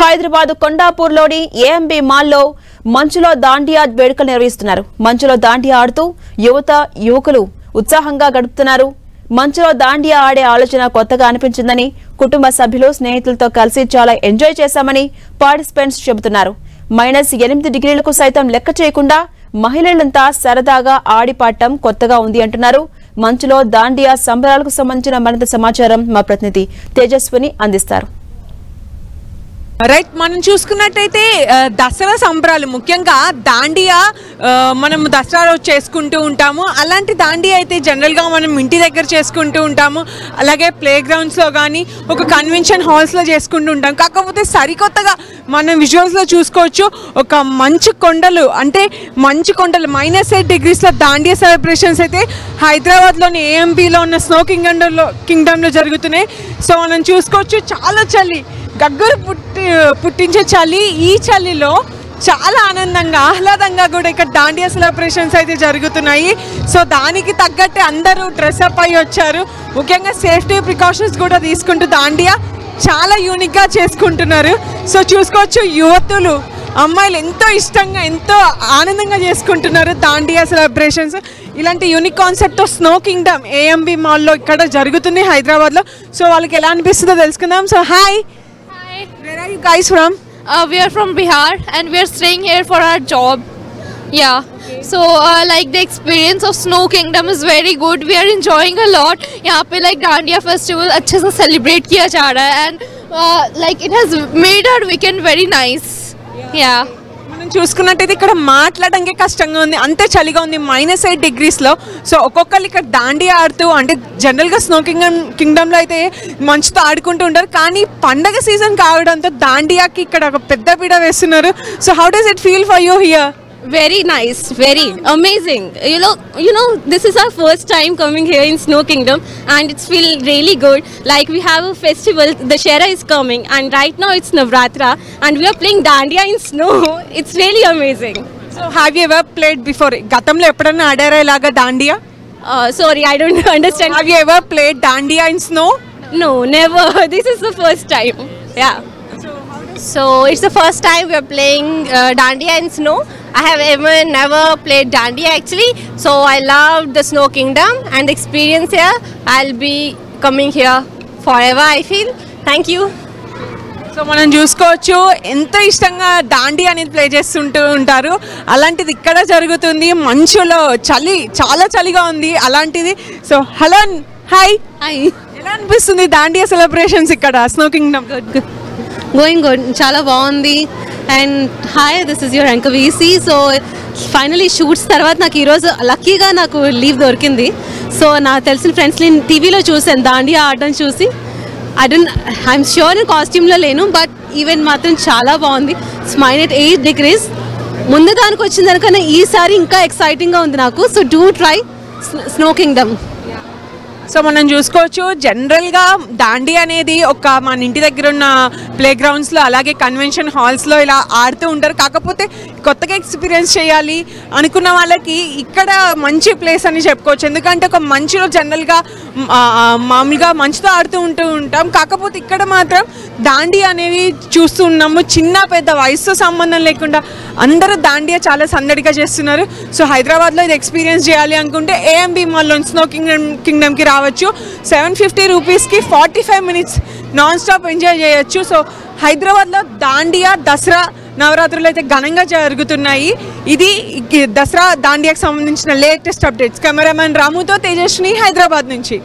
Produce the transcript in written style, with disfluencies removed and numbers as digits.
Hyderabad కొండాపూర్లోని AMB మాల్లో మంచులో దాండియా వేడుకలు నిర్వహిస్తున్నారు. మంచులో దాండియా ఆడుతూ యువకులు ఉత్సాహంగా గడుపుతున్నారు. మంచులో దాండియా ఆడే ఆలోచన కొత్తగా అనిపించిందని కుటుంబ సభ్యులు స్నేహితులతో కలిసి చాలా ఎంజాయ్ చేశామని పార్టిసిపెంట్స్ చెబుతున్నారు. -8 డిగ్రీలకు సైతం లెక్క చేయకుండా మహిళలంతా సరదాగా ఆడిపాడటం కొత్తగా ఉంది అంటున్నారు. మంచులో దాండియా సంబరాలకు సంబంధించిన మరింత సమాచారం మా ప్రతినిధి తేజస్విని అందిస్తారు. రైట్, మనం చూసుకున్నట్టయితే దసరా సంబరాలు ముఖ్యంగా దాండియా మనం దసరా రోజు చేసుకుంటూ ఉంటాము. అలాంటి దాండియా అయితే జనరల్గా మనం ఇంటి దగ్గర చేసుకుంటూ ఉంటాము, అలాగే ప్లే గ్రౌండ్స్లో కానీ ఒక కన్వెన్షన్ హాల్స్లో చేసుకుంటూ ఉంటాం. కాకపోతే సరికొత్తగా మనం విజువల్స్లో చూసుకోవచ్చు, ఒక మంచు కొండలు -8 డిగ్రీస్లో దాండియా సెలబ్రేషన్స్ అయితే హైదరాబాద్లోని ఏఎంబీలో ఉన్న స్నో కింగ్డమ్లో జరుగుతున్నాయి. సో మనం చూసుకోవచ్చు, చాలా చలి, గగ్గరు పుట్టించే చలి. ఈ చలిలో చాలా ఆనందంగా ఆహ్లాదంగా కూడా ఇక్కడ దాండియా సెలబ్రేషన్స్ అయితే జరుగుతున్నాయి. సో దానికి తగ్గట్టే అందరూ డ్రెస్అప్ అయ్యి వచ్చారు. ముఖ్యంగా సేఫ్టీ ప్రికాషన్స్ కూడా తీసుకుంటూ దాండియా చాలా యూనిక్గా చేసుకుంటున్నారు. సో చూసుకోవచ్చు, యువతులు అమ్మాయిలు ఎంతో ఇష్టంగా ఎంతో ఆనందంగా చేసుకుంటున్నారు దాండియా సెలబ్రేషన్స్. ఇలాంటి యూనిక్ కాన్సెప్ట్తో స్నో కింగ్డమ్ ఏఎంబీ మాల్లో ఇక్కడ జరుగుతుంది హైదరాబాద్లో. సో వాళ్ళకి ఎలా అనిపిస్తుందో తెలుసుకుందాం. So hi, where are you guys from? We are from Bihar and we are staying here for our job. Yeah. Okay. So like the experience of Snow Kingdom is very good. We are enjoying a lot. यहाँ पे like Dandiya festival अच्छे से celebrate किया जा रहा है and like it has made our weekend very nice. Yeah. మనం చూసుకున్నట్టయితే ఇక్కడ మాట్లాడడానికి కష్టంగా ఉంది, అంతే చలిగా ఉంది -8 డిగ్రీస్లో. సో ఒక్కొక్కరు ఇక్కడ దాండియా ఆడుతూ, అంటే జనరల్గా స్నో కింగ్డమ్లో అయితే మంచుతో ఆడుకుంటూ ఉంటారు, కానీ పండగ సీజన్ కావడంతో దాండియాకి ఇక్కడ ఒక పెద్ద పీడ వేస్తున్నారు. So how does it feel for you here? Very nice, very amazing. You know, this is our first time coming here in Snow Kingdom, and it's feel really good. Like we have a festival, Dussehra is coming, and right now it's Navratra, and we are playing Dandiya in snow. It's really amazing. So have you ever played before? Gatamlo eppadana adara ilaga Dandiya? Sorry, I don't understand. Have you ever played Dandiya in snow? No, never. This is the first time. Yeah. So it's the first time we are playing Dandiya in snow. I have never played Dandiya actually, so I love the Snow Kingdom and the experience here. I'll be coming here forever, I feel. Thank you. So మనం చూసుకోవచ్చు, ఎంతో ఇష్టంగా దాండియా అనేది play చేస్తుంటూ ఉంటారు. అలాంటిది ఇక్కడ జరుగుతుంది మంచులో, చాలా చలిగా ఉంది అలాంటిది. సో హలో, హాయ్, ఎలా అనిపిస్తుంది దాండియా సెలబ్రేషన్స్ ఇక్కడ స్నో కింగ్డమ్? Going good, చాలా బాగుంది. And hi, this is your anchor VC. So finally shoots తర్వాత నాకు ఈరోజు లక్కీగా నాకు లీవ్ దొరికింది. సో నాకు తెలిసిన ఫ్రెండ్స్ని టీవీలో చూసాను దాండియా ఆడడం చూసి. ఐఎమ్ ష్యూర్ నేను కాస్ట్యూమ్లో లేను, బట్ ఈవెంట్ మాత్రం చాలా బాగుంది. -8 డిగ్రీస్ ముందు దానికి వచ్చిన దానికన్నా ఈసారి ఇంకా ఎక్సైటింగ్గా ఉంది నాకు. So do try snow Kingdom. So మనం చూసుకోవచ్చు, జనరల్గా దాండియా అనేది ఒక మన ఇంటి దగ్గర ఉన్న ప్లే గ్రౌండ్స్లో అలాగే కన్వెన్షన్ హాల్స్లో ఇలా ఆడుతూ ఉంటారు. కాకపోతే కొత్తగా ఎక్స్పీరియన్స్ చేయాలి అనుకున్న వాళ్ళకి ఇక్కడ మంచి ప్లేస్ అని చెప్పుకోవచ్చు. ఎందుకంటే ఒక మంచులో జనరల్గా మామూలుగా మంచుతో ఆడుతూ ఉంటాం, కాకపోతే ఇక్కడ మాత్రం దాండియా అనేవి చూస్తూ ఉన్నాము. చిన్న పెద్ద వయసుతో సంబంధం లేకుండా అందరూ దాండియా చాలా సందడిగా చేస్తున్నారు. సో హైదరాబాద్లో ఇది ఎక్స్పీరియన్స్ చేయాలి అనుకుంటే ఏఎంబీ మాల్లో స్నో కింగ్డమ్కి రావచ్చు. 750 రూపీస్కి 45 మినిట్స్ నాన్ స్టాప్ ఎంజాయ్ చేయొచ్చు. సో హైదరాబాద్లో దాండియా దసరా నవరాత్రులు అయితే ఘనంగా జరుగుతున్నాయి. ఇది దసరా దాండియాకి సంబంధించిన లేటెస్ట్ అప్డేట్స్. కెమెరామెన్ రాముతో తేజస్విని, హైదరాబాద్ నుంచి.